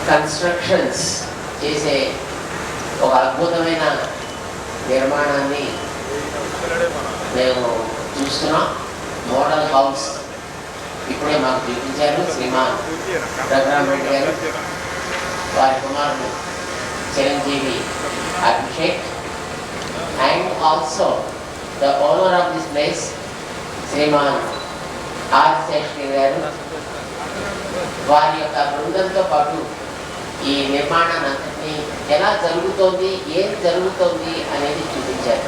Constructions చేసే ఒక అద్భుతమైన నిర్మాణాన్ని మేము చూస్తున్నాం. మోడల్ హౌస్ ఇప్పుడే మాకు చూపించారు శ్రీమాన్ రఘురామ్ రెడ్డి గారు, వారి కుమారుడు చిరంజీవి Abhishek, and also the owner of this place Shriman R Seshagiri గారు, వారి యొక్క బృందంతో పాటు ఈ నిర్మాణాన్ని అంతటినీ ఎలా జరుగుతోంది, ఏం జరుగుతోంది అనేది చూపించారు.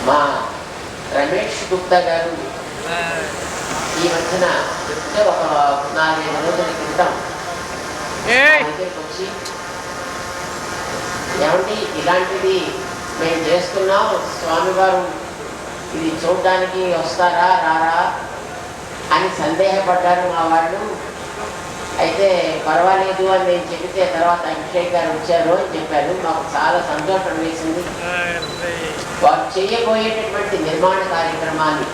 మా రమేష్ గుప్తా గారు ఈ మధ్యన ఒక 4-5 రోజుల క్రితం దగ్గరికి వచ్చి, ఏమండి ఇలాంటిది మేము చేస్తున్నాం, స్వామివారు ఇది చూడడానికి వస్తారా రారా అని సందేహపడ్డారు మా వాళ్ళు. అయితే పర్వాలేదు అని నేను చెబితే తర్వాత అభిషేక్ గారు వచ్చారు అని చెప్పారు. మాకు చాలా సంతోషం వేసింది. వారు చేయబోయేటటువంటి నిర్మాణ కార్యక్రమాన్ని,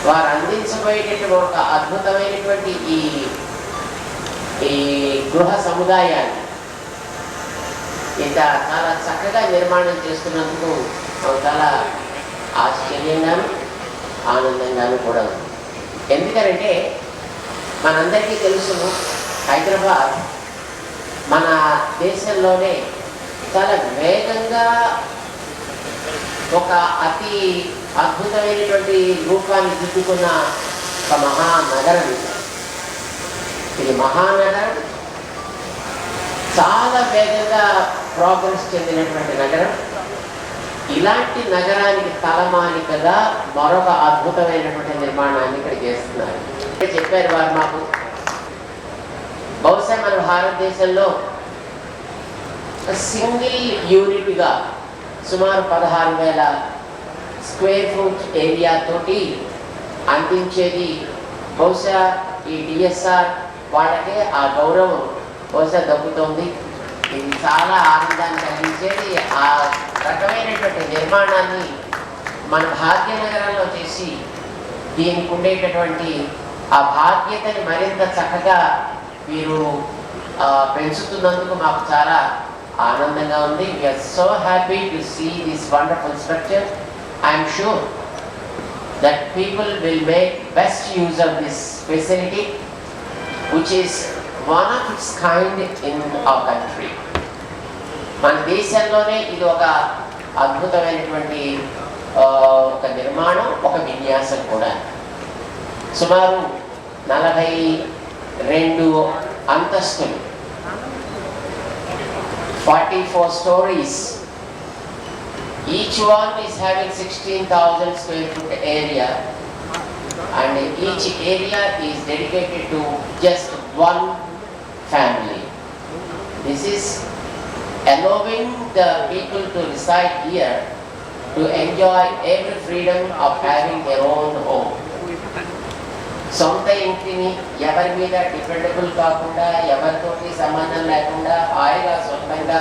వారు అందించబోయేటటువంటి ఒక అద్భుతమైనటువంటి ఈ గృహ సముదాయాన్ని ఇంత చాలా చక్కగా నిర్మాణం చేస్తున్నందుకు మాకు చాలా ఆశ్చర్యంగాను ఆనందంగాను కూడా ఉంది. ఎందుకంటే మనందరికీ తెలుసును, హైదరాబాద్ మన దేశంలోనే చాలా వేగంగా ఒక అతి అద్భుతమైనటువంటి రూపాన్ని దిద్దుకున్న ఒక మహానగరం. ఇది మహానగరం, చాలా వేగంగా ప్రోగ్రెస్ చెందినటువంటి నగరం. ఇలాంటి నగరానికి తలమానికగా మరొక అద్భుతమైనటువంటి నిర్మాణాన్ని ఇక్కడ చేస్తున్నారు. చెప్పారు వారు మాకు, బహుశా మన భారతదేశంలో సింగిల్ యూనిట్గా సుమారు 16,000 స్క్వేర్ ఫుట్ ఏరియా తోటి అందించేది బహుశా ఈ డిఎస్ఆర్ వాళ్ళకే ఆ గౌరవం బహుశా దక్కుతోంది. ఇది చాలా ఆనందాన్ని కలిగించేది. ఆ రకమైనటువంటి నిర్మాణాన్ని మన భాగ్యనగరంలో చేసి దీనికి ఉండేటటువంటి ఆ బాధ్యతని మరింత చక్కగా వీరు పెంచుతున్నందుకు మాకు చాలా ఆనందంగా ఉంది. We are so happy to see this wonderful structure. I'm sure that people will make best use of this facility, which is one of its kind in our country. మన దేశంలోనే ఇది ఒక అద్భుతమైనటువంటి ఒక నిర్మాణం, ఒక విన్యాసం కూడా. సుమారు 42 అంతస్తులు, 44 stories. Each one is having 16,000 square foot area, and each area is dedicated to just one family. This is allowing the people to reside here to enjoy every freedom of having their own home. సొంత ఇంటిని ఎవరి మీద dependable కాకుండా, ఎవరితోటి సంబంధం లేకుండా హాయిగా సొంతంగా,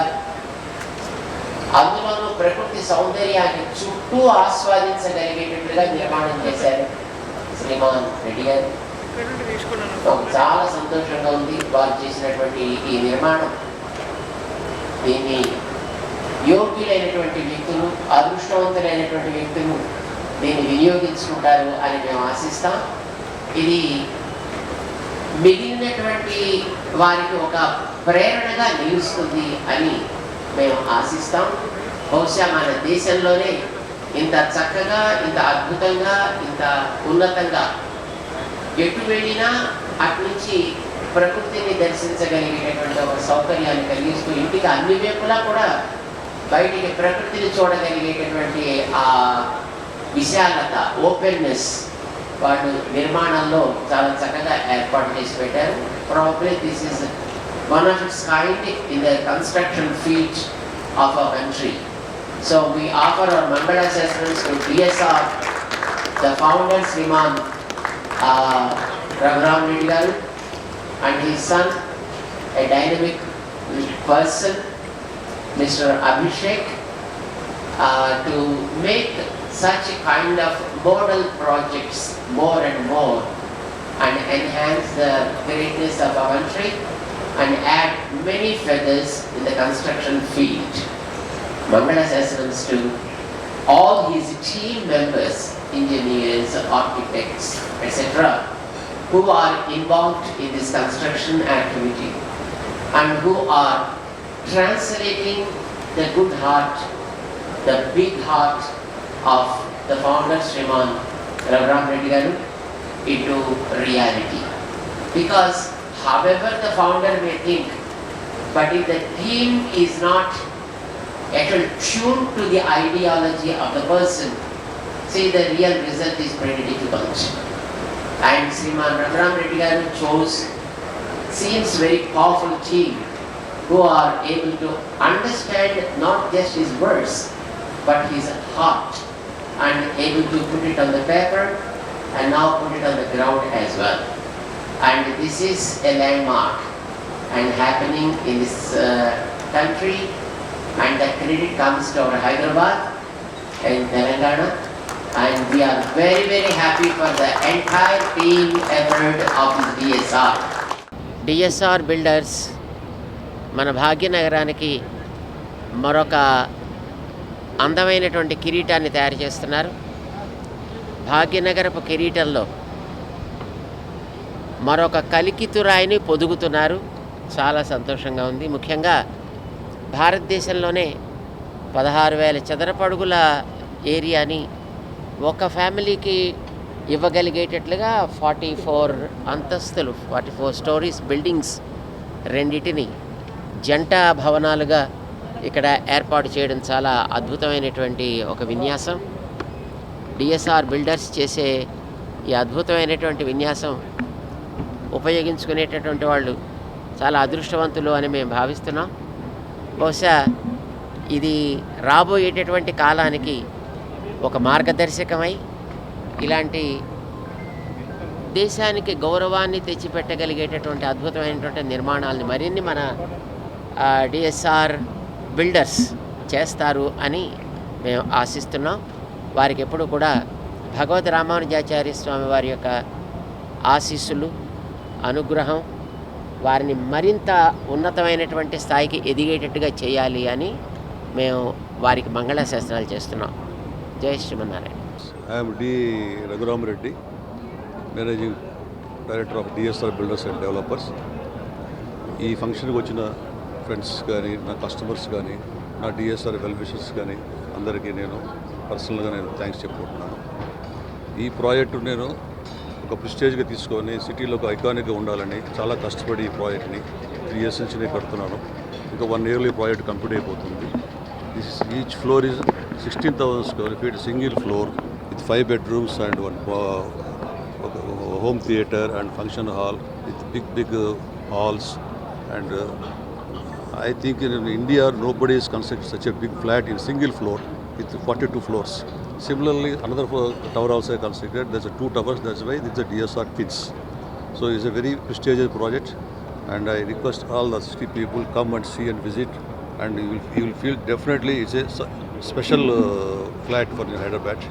అందులోనూ ప్రకృతి సౌందర్యాన్ని చుట్టూ ఆస్వాదించగలిగేటట్లుగా నిర్మాణం చేశారు శ్రీమాన్ రెడ్డి గారు. నాకు చాలా సంతోషంగా ఉంది వారు చేసినటువంటి ఈ నిర్మాణం. దీన్ని యోగ్యులైనటువంటి వ్యక్తులు, అదృష్టవంతులైనటువంటి వ్యక్తులు దీన్ని వినియోగించుకుంటారు అని మేము ఆశిస్తాం. ఇది మిగిలినటువంటి వారికి ఒక ప్రేరణగా నిలుస్తుంది అని మేము ఆశిస్తాం. బహుశా మన దేశంలోనే ఇంత చక్కగా, ఇంత అద్భుతంగా, ఇంత ఉన్నతంగా ఎటు వెళ్ళినా అటు నుంచి ప్రకృతిని దర్శించగలిగేటటువంటి ఒక సౌకర్యాన్ని కలిగిస్తూ, ఇంటికి అన్ని వైపులా కూడా బయటికి ప్రకృతిని చూడగలిగేటటువంటి ఆ విశాలత, ఓపెన్నెస్ వాళ్ళు నిర్మాణంలో చాలా చక్కగా ఏర్పాటు చేసి పెట్టారు. Probably this is one of its kind in the construction field of our country. So we offer our congratulations to DSR, the founder Sriman Raghuram Reddy garu, and his son, a dynamic person, Mr. Abhishek, to make such a kind of model projects more and more and enhance the greatness of our country. and add many feathers in the construction field. Mangala Sasrams to all his team members, engineers, architects, etc., who are involved in this construction activity and who are translating the good heart, the big heart of the founder Sriman Raghuram Reddy Garu into reality. Because however the founder may think, but if the team is not actually tuned to the ideology of the person, see, the real result is pretty difficult. And Sriman Raghuram Reddy Garu chose, seems very powerful team who are able to understand not just his words but his heart, and able to put it on the paper and now put it on the ground as well. And this is a landmark and happening in this country, and the credit comes to our Hyderabad and Telangana, and we are very, very happy for the entire team effort of this DSR. DSR Builders మన భాగ్యనగరానికి మరొక అందమైనటువంటి కిరీటాన్ని తయారు చేస్తున్నారు. భాగ్యనగరపు కిరీటంలో మరొక కలికితురాయిని పొదుగుతున్నారు. చాలా సంతోషంగా ఉంది. ముఖ్యంగా భారతదేశంలోనే 16,000 చదరపు అడుగుల ఏరియాని ఒక ఫ్యామిలీకి ఇవ్వగలిగేటట్లుగా 44 అంతస్తులు, 44 స్టోరీస్ బిల్డింగ్స్ రెండిటిని జంట భవనాలుగా ఇక్కడ ఏర్పాటు చేయడం చాలా అద్భుతమైనటువంటి ఒక విన్యాసం. డిఎస్ఆర్ బిల్డర్స్ చేసే ఈ అద్భుతమైనటువంటి విన్యాసం ఉపయోగించుకునేటటువంటి వాళ్ళు చాలా అదృష్టవంతులు అని మేము భావిస్తున్నాం. బహుశా ఇది రాబోయేటటువంటి కాలానికి ఒక మార్గదర్శకమై ఇలాంటి దేశానికి గౌరవాన్ని తెచ్చిపెట్టగలిగేటటువంటి అద్భుతమైనటువంటి నిర్మాణాలని మరిన్ని మన డిఎస్ఆర్ బిల్డర్స్ చేస్తారు అని మేము ఆశిస్తున్నాం. వారికి ఎప్పుడు కూడా భగవద్ రామానుజాచార్య స్వామి వారి యొక్క ఆశీస్సులు, అనుగ్రహం వారిని మరింత ఉన్నతమైనటువంటి స్థాయికి ఎదిగేటట్టుగా చేయాలి అని మేము వారికి మంగళాశాసనాలు చేస్తున్నాం. జై Srimannarayana. I'm D Raghuram Reddy, managing director of DSR builders and developers. ఈ ఫంక్షన్కి వచ్చిన ఫ్రెండ్స్ కానీ, నా కస్టమర్స్ కానీ, నా డిఎస్ఆర్ వెల్ విషర్స్ కానీ అందరికీ నేను పర్సనల్గా థ్యాంక్స్ చెప్పుకుంటున్నాను. ఈ ప్రాజెక్టు నేను ఒక ప్రిస్టేజ్గా తీసుకొని సిటీలో ఒక ఐకానిక్గా ఉండాలని చాలా కష్టపడి ఈ ప్రాజెక్ట్ని 3 years నుంచి కడుతున్నాను. ఇంకా 1 yearలో ఈ ప్రాజెక్ట్ కంప్లీట్ అయిపోతుంది. Each floor is 16,000 square feet, single floor with 5 bedrooms and 1 home theatre and function hall with big halls. And I think in India nobody is constructed such a big flat in single floor with 42 floors. Similarly, another tower also constructed. There's 2 towers. That's why it's a DSR Twins. So it's a very prestigious project, and I request all the city people come and see and visit, and you will feel definitely it's a special flat for Hyderabad.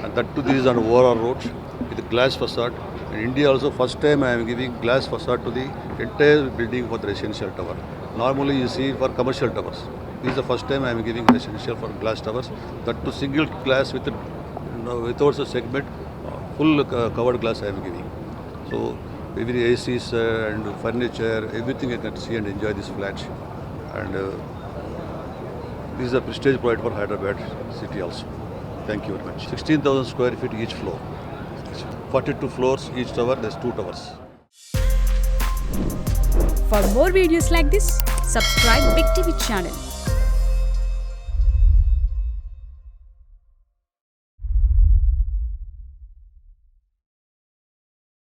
And that too, this is on ORR road with a glass facade. In India also, first time I am giving glass facade to the entire building for the residential tower. Normally you see for commercial towers. This is the first time I am giving residential for glass towers. That to single glass with without a segment, full covered glass I am giving. So every ACs and furniture, everything you can see and enjoy this flat. And this is a prestige project for Hyderabad city also. Thank you very much. 16,000 square feet each floor. 42 floors each tower. There's 2 towers. For more videos like this, subscribe Big TV channel.